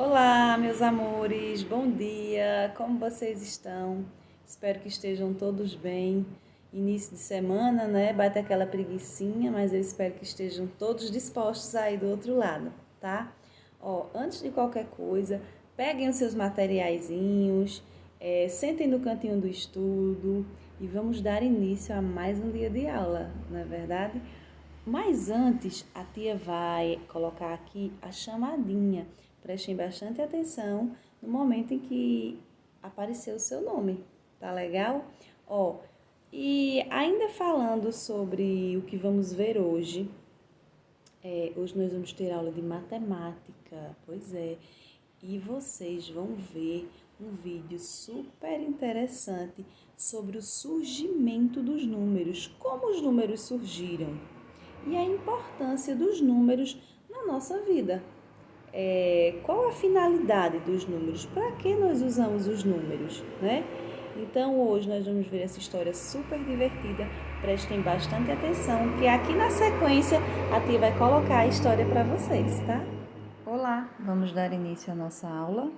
Olá, meus amores, bom dia, como vocês estão? Espero que estejam todos bem. Início de semana, né? Bate aquela preguicinha, mas eu espero que estejam todos dispostos aí do outro lado, tá? Ó, antes de qualquer coisa, peguem os seus materiaizinhos, sentem no cantinho do estudo e vamos dar início a mais um dia de aula, não é verdade? Mas antes, a tia vai colocar aqui a chamadinha. Prestem bastante atenção no momento em que apareceu o seu nome, tá legal? Ó, e ainda falando sobre o que vamos ver hoje, hoje nós vamos ter aula de matemática, pois é, e vocês vão ver um vídeo super interessante sobre o surgimento dos números, como os números surgiram e a importância dos números na nossa vida. Qual a finalidade dos números? Para que nós usamos os números, né? Então hoje nós vamos ver essa história super divertida. Prestem bastante atenção, que aqui na sequência a tia vai colocar a história para vocês, tá? Olá, vamos dar início à nossa aula.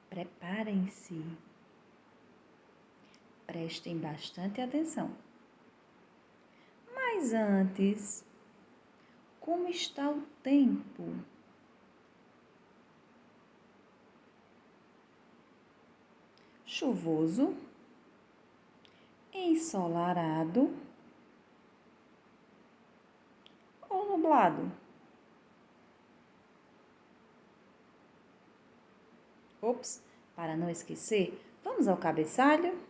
Preparem-se. Prestem bastante atenção. Mas antes, como está o tempo? Chuvoso, ensolarado ou nublado? Ops, para não esquecer, vamos ao cabeçalho?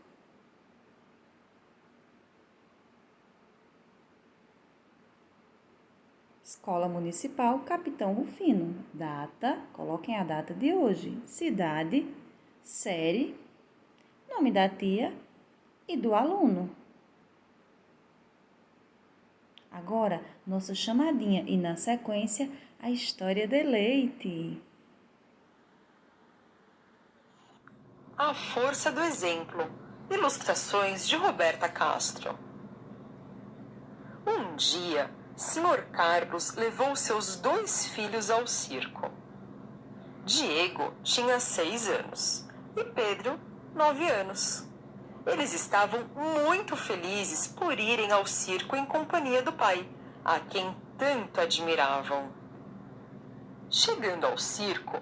Escola Municipal Capitão Rufino. Data, coloquem a data de hoje. Cidade, série, nome da tia e do aluno. Agora, nossa chamadinha e, na sequência, a história de Leite. A força do exemplo. Ilustrações de Roberta Castro. Um dia, Sr. Carlos levou seus 2 filhos ao circo. Diego tinha 6 anos e Pedro, 9 anos. Eles estavam muito felizes por irem ao circo em companhia do pai, a quem tanto admiravam. Chegando ao circo,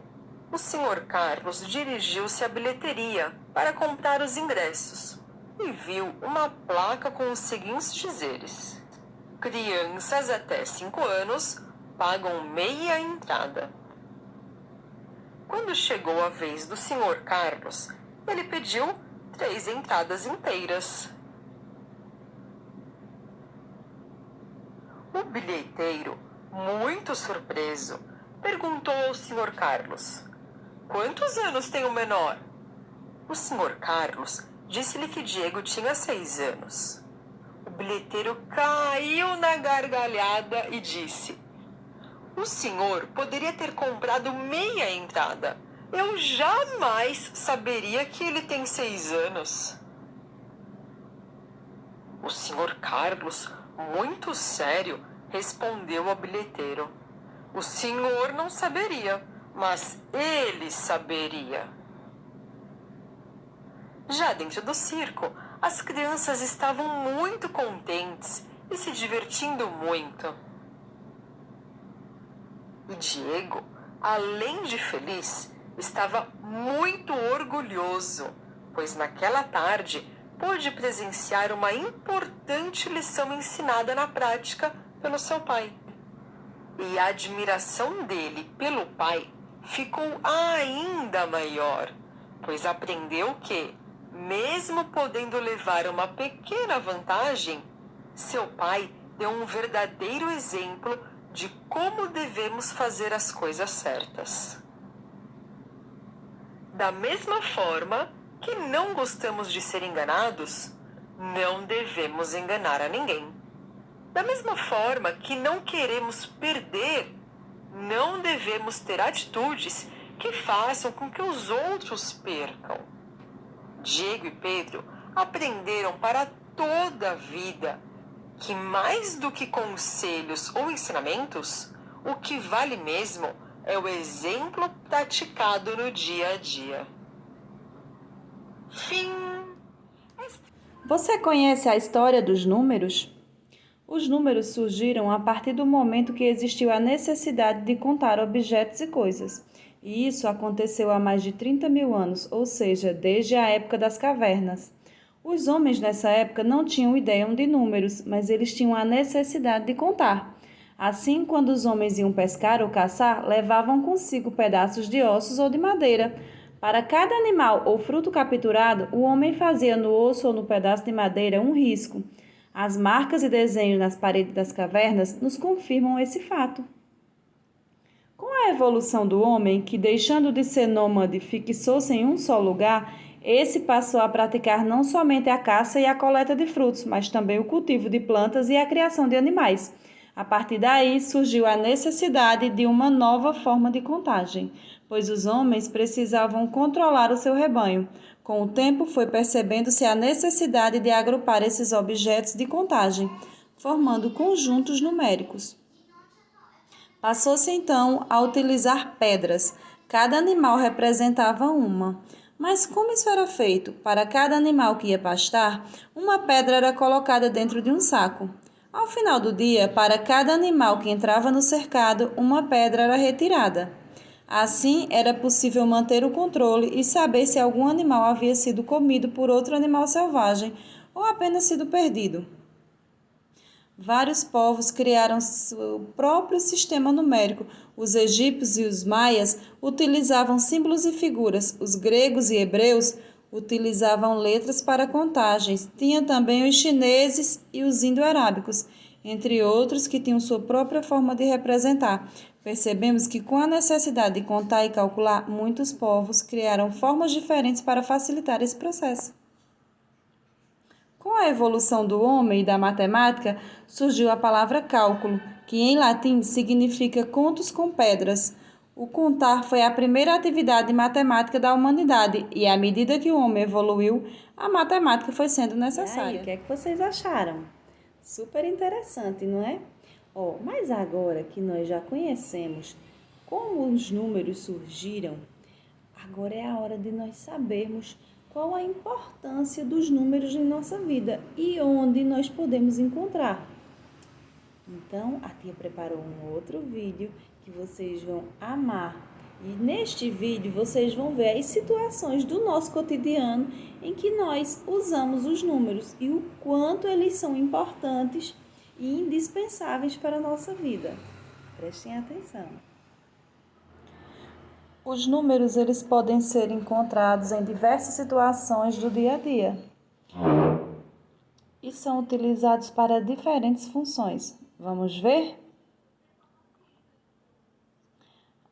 o Sr. Carlos dirigiu-se à bilheteria para comprar os ingressos e viu uma placa com os seguintes dizeres: crianças até 5 anos pagam meia entrada. Quando chegou a vez do Sr. Carlos, ele pediu 3 entradas inteiras. O bilheteiro, muito surpreso, perguntou ao Sr. Carlos: quantos anos tem o menor? O Sr. Carlos disse-lhe que Diego tinha 6 anos. O bilheteiro caiu na gargalhada e disse: o senhor poderia ter comprado meia entrada. Eu jamais saberia que ele tem 6 anos. O Sr. Carlos, muito sério, respondeu ao bilheteiro: o senhor não saberia, mas ele saberia. Já dentro do circo, as crianças estavam muito contentes e se divertindo muito. E Diego, além de feliz, estava muito orgulhoso, pois naquela tarde pôde presenciar uma importante lição ensinada na prática pelo seu pai. E a admiração dele pelo pai ficou ainda maior, pois aprendeu que, mesmo podendo levar uma pequena vantagem, seu pai deu um verdadeiro exemplo de como devemos fazer as coisas certas. Da mesma forma que não gostamos de ser enganados, não devemos enganar a ninguém. Da mesma forma que não queremos perder, não devemos ter atitudes que façam com que os outros percam. Diego e Pedro aprenderam para toda a vida que, mais do que conselhos ou ensinamentos, O que vale mesmo é o exemplo praticado no dia a dia. Fim. Você conhece a história dos números? Os números surgiram a partir do momento que existiu a necessidade de contar objetos e coisas. E isso aconteceu há mais de 30 mil anos, ou seja, desde a época das cavernas. Os homens nessa época não tinham ideia de números, mas eles tinham a necessidade de contar. Assim, quando os homens iam pescar ou caçar, levavam consigo pedaços de ossos ou de madeira. Para cada animal ou fruto capturado, o homem fazia no osso ou no pedaço de madeira um risco. As marcas e desenhos nas paredes das cavernas nos confirmam esse fato. Com a evolução do homem, que deixando de ser nômade fixou-se em um só lugar, esse passou a praticar não somente a caça e a coleta de frutos, mas também o cultivo de plantas e a criação de animais. A partir daí surgiu a necessidade de uma nova forma de contagem, pois os homens precisavam controlar o seu rebanho. Com o tempo, foi percebendo-se a necessidade de agrupar esses objetos de contagem, formando conjuntos numéricos. Passou-se então a utilizar pedras. Cada animal representava uma. Mas como isso era feito? Para cada animal que ia pastar, uma pedra era colocada dentro de um saco. Ao final do dia, para cada animal que entrava no cercado, uma pedra era retirada. Assim, era possível manter o controle e saber se algum animal havia sido comido por outro animal selvagem ou apenas sido perdido. Vários povos criaram seu próprio sistema numérico. Os egípcios e os maias utilizavam símbolos e figuras. Os gregos e hebreus utilizavam letras para contagens. Tinha também os chineses e os indo-arábicos, entre outros que tinham sua própria forma de representar. Percebemos que com a necessidade de contar e calcular, muitos povos criaram formas diferentes para facilitar esse processo. Com a evolução do homem e da matemática, surgiu a palavra cálculo, que em latim significa contos com pedras. O contar foi a primeira atividade matemática da humanidade e, à medida que o homem evoluiu, a matemática foi sendo necessária. E aí, o que é que vocês acharam? Super interessante, não é? Mas agora que nós já conhecemos como os números surgiram, agora é a hora de nós sabermos qual a importância dos números em nossa vida e onde nós podemos encontrar. Então, a tia preparou um outro vídeo que vocês vão amar. E neste vídeo vocês vão ver as situações do nosso cotidiano em que nós usamos os números e o quanto eles são importantes e indispensáveis para a nossa vida. Prestem atenção. Os números eles podem ser encontrados em diversas situações do dia a dia e são utilizados para diferentes funções. Vamos ver?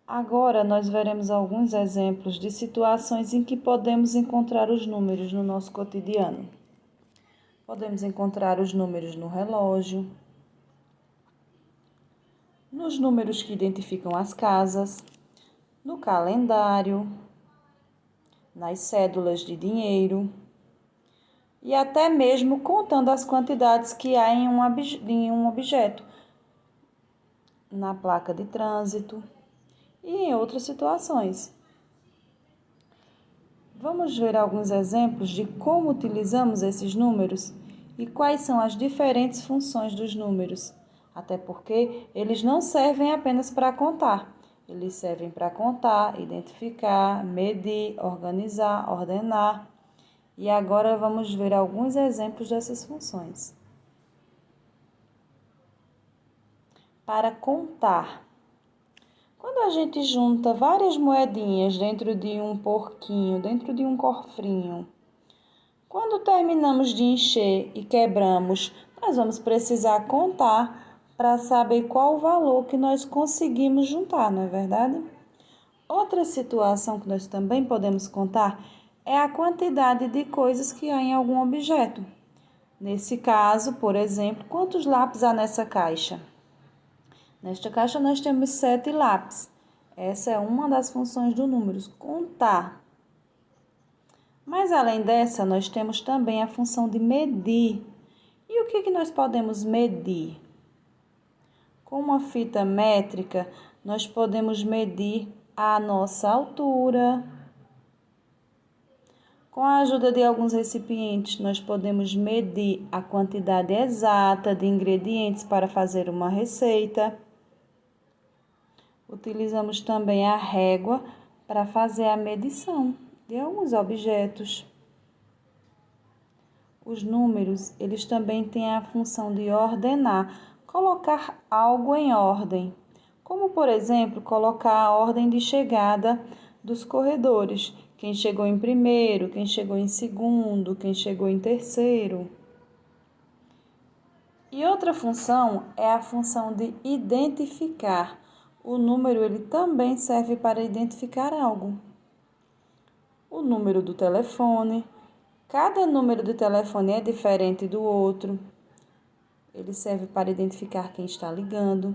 Agora nós veremos alguns exemplos de situações em que podemos encontrar os números no nosso cotidiano. Podemos encontrar os números no relógio, nos números que identificam as casas, no calendário, nas cédulas de dinheiro e até mesmo contando as quantidades que há em um objeto, na placa de trânsito e em outras situações. Vamos ver alguns exemplos de como utilizamos esses números e quais são as diferentes funções dos números, até porque eles não servem apenas para contar. Eles servem para contar, identificar, medir, organizar, ordenar. E agora vamos ver alguns exemplos dessas funções. Para contar. Quando a gente junta várias moedinhas dentro de um porquinho, dentro de um cofrinho, quando terminamos de encher e quebramos, nós vamos precisar contar para saber qual o valor que nós conseguimos juntar, não é verdade? Outra situação que nós também podemos contar é a quantidade de coisas que há em algum objeto. Nesse caso, por exemplo, quantos lápis há nessa caixa? Nesta caixa nós temos 7 lápis. Essa é uma das funções do número, contar. Mas além dessa, nós temos também a função de medir. E o que nós podemos medir? Com uma fita métrica, nós podemos medir a nossa altura. Com a ajuda de alguns recipientes, nós podemos medir a quantidade exata de ingredientes para fazer uma receita. Utilizamos também a régua para fazer a medição de alguns objetos. Os números, eles também têm a função de ordenar, colocar algo em ordem, como, por exemplo, colocar a ordem de chegada dos corredores, quem chegou em primeiro, quem chegou em segundo, quem chegou em terceiro. E outra função é a função de identificar. O número ele também serve para identificar algo. O número do telefone. Cada número de telefone é diferente do outro. Ele serve para identificar quem está ligando,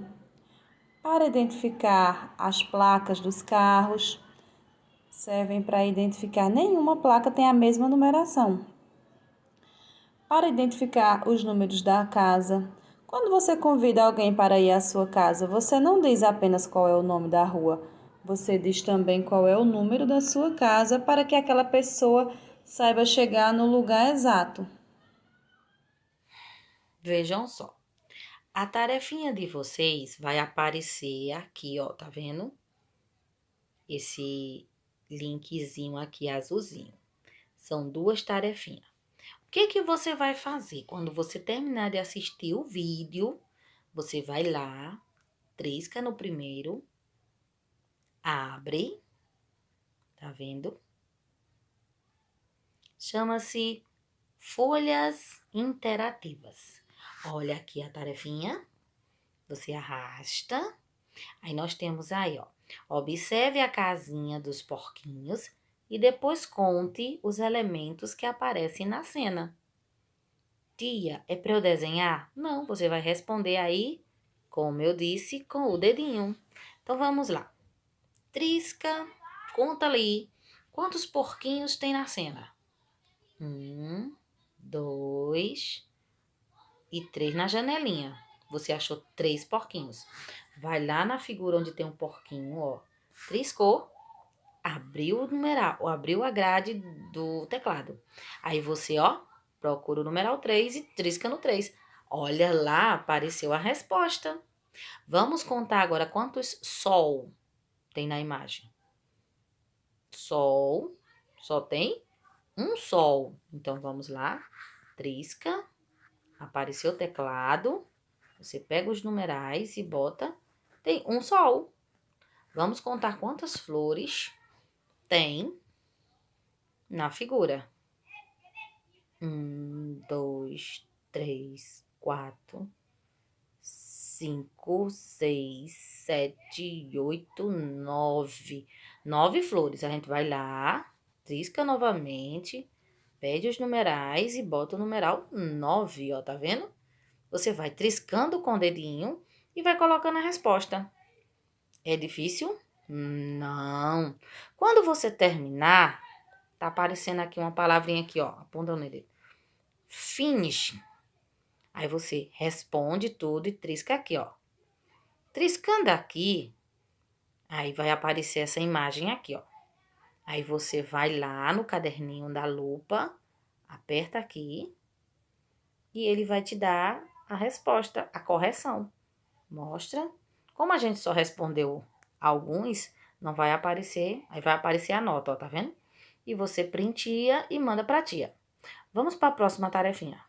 para identificar as placas dos carros, servem para identificar nenhuma placa tem a mesma numeração. Para identificar os números da casa. Quando você convida alguém para ir à sua casa, você não diz apenas qual é o nome da rua, você diz também qual é o número da sua casa para que aquela pessoa saiba chegar no lugar exato. Vejam só, a tarefinha de vocês vai aparecer aqui, ó, tá vendo? Esse linkzinho aqui azulzinho. São 2 tarefinhas. O que você vai fazer? Quando você terminar de assistir o vídeo, você vai lá, trisca no primeiro, abre, tá vendo? Chama-se folhas interativas. Olha aqui a tarefinha, você arrasta, aí nós temos aí, ó, observe a casinha dos porquinhos e depois conte os elementos que aparecem na cena. Tia, é para eu desenhar? Não, você vai responder aí, como eu disse, com o dedinho. Então vamos lá. Trisca, conta ali quantos porquinhos tem na cena. 1, 2 e 3 na janelinha. Você achou 3 porquinhos. Vai lá na figura onde tem um porquinho, ó. Triscou, abriu o numeral, abriu a grade do teclado. Aí você, ó, procura o numeral 3 e trisca no 3. Olha lá, apareceu a resposta. Vamos contar agora quantos sol tem na imagem. Sol, só tem um sol. Então, vamos lá. Trisca, apareceu o teclado. Você pega os numerais e bota. Tem um sol. Vamos contar quantas flores tem na figura. 1, 2, 3, 4, 5, 6, 7, 8, 9. 9 flores. A gente vai lá, trisca novamente, pede os numerais e bota o numeral 9, ó, tá vendo? Você vai triscando com o dedinho e vai colocando a resposta. É difícil? Não. Quando você terminar, tá aparecendo aqui uma palavrinha aqui, ó, apontando nele. Finish. Aí você responde tudo e trisca aqui, ó. Triscando aqui, aí vai aparecer essa imagem aqui, ó. Aí você vai lá no caderninho da lupa, aperta aqui e ele vai te dar a resposta, a correção. Mostra. Como a gente só respondeu alguns, não vai aparecer, aí vai aparecer a nota, ó, tá vendo? E você printia e manda pra tia. Vamos para a próxima tarefinha.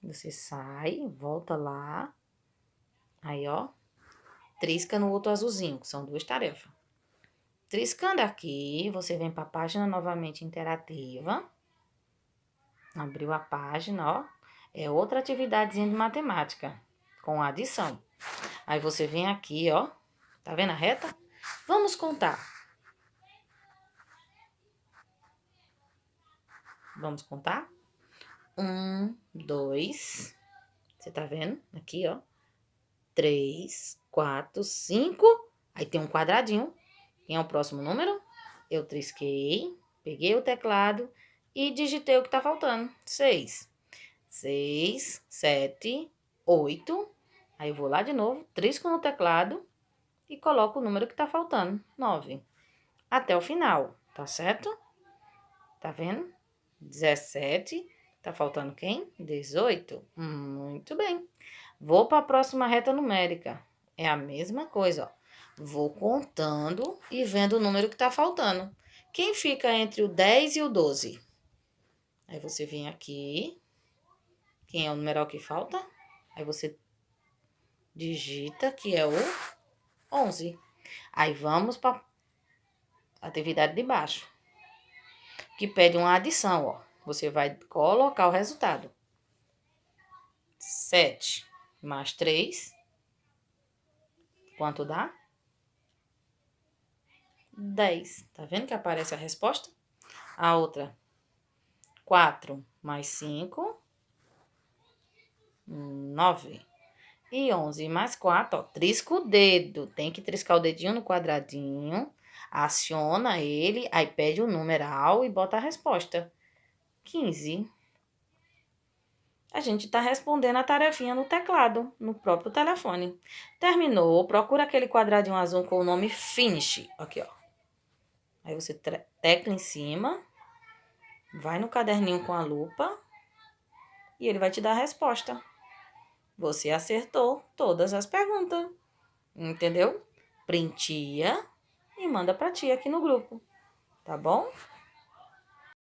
Você sai, volta lá. Aí, ó. Trisca no outro azulzinho, que são 2 tarefas. Triscando aqui, você vem para a página novamente interativa. Abriu a página, ó. É outra atividadezinha de matemática, com adição. Aí você vem aqui, ó. Tá vendo a reta? Vamos contar. Vamos contar? 1, 2. Você tá vendo? Aqui, ó. 3, 4, 5. Aí tem um quadradinho. Quem é o próximo número? Eu trisquei, peguei o teclado e digitei o que tá faltando. 6. 6, 7, 8. Aí eu vou lá de novo, trisco no teclado e coloco o número que tá faltando, 9. Até o final, tá certo? Tá vendo? 17. Tá faltando quem? 18. Muito bem. Vou para a próxima reta numérica. É a mesma coisa, ó. Vou contando e vendo o número que tá faltando. Quem fica entre o 10 e o 12? Aí você vem aqui. Quem é o numeral que falta? Aí você digita que é o 11. Aí vamos para a atividade de baixo, que pede uma adição, ó. Você vai colocar o resultado. 7 mais 3, quanto dá? 10. Tá vendo que aparece a resposta? A outra, 4 mais 5, 9. E 11 mais 4, ó, trisca o dedo. Tem que triscar o dedinho no quadradinho, aciona ele, aí pede o numeral e bota a resposta. 15. A gente tá respondendo a tarefinha no teclado, no próprio telefone. Terminou, procura aquele quadradinho azul com o nome Finish. Aqui, ó. Aí você tecla em cima, vai no caderninho com a lupa e ele vai te dar a resposta. Você acertou todas as perguntas, entendeu? Printia e manda pra tia aqui no grupo, tá bom?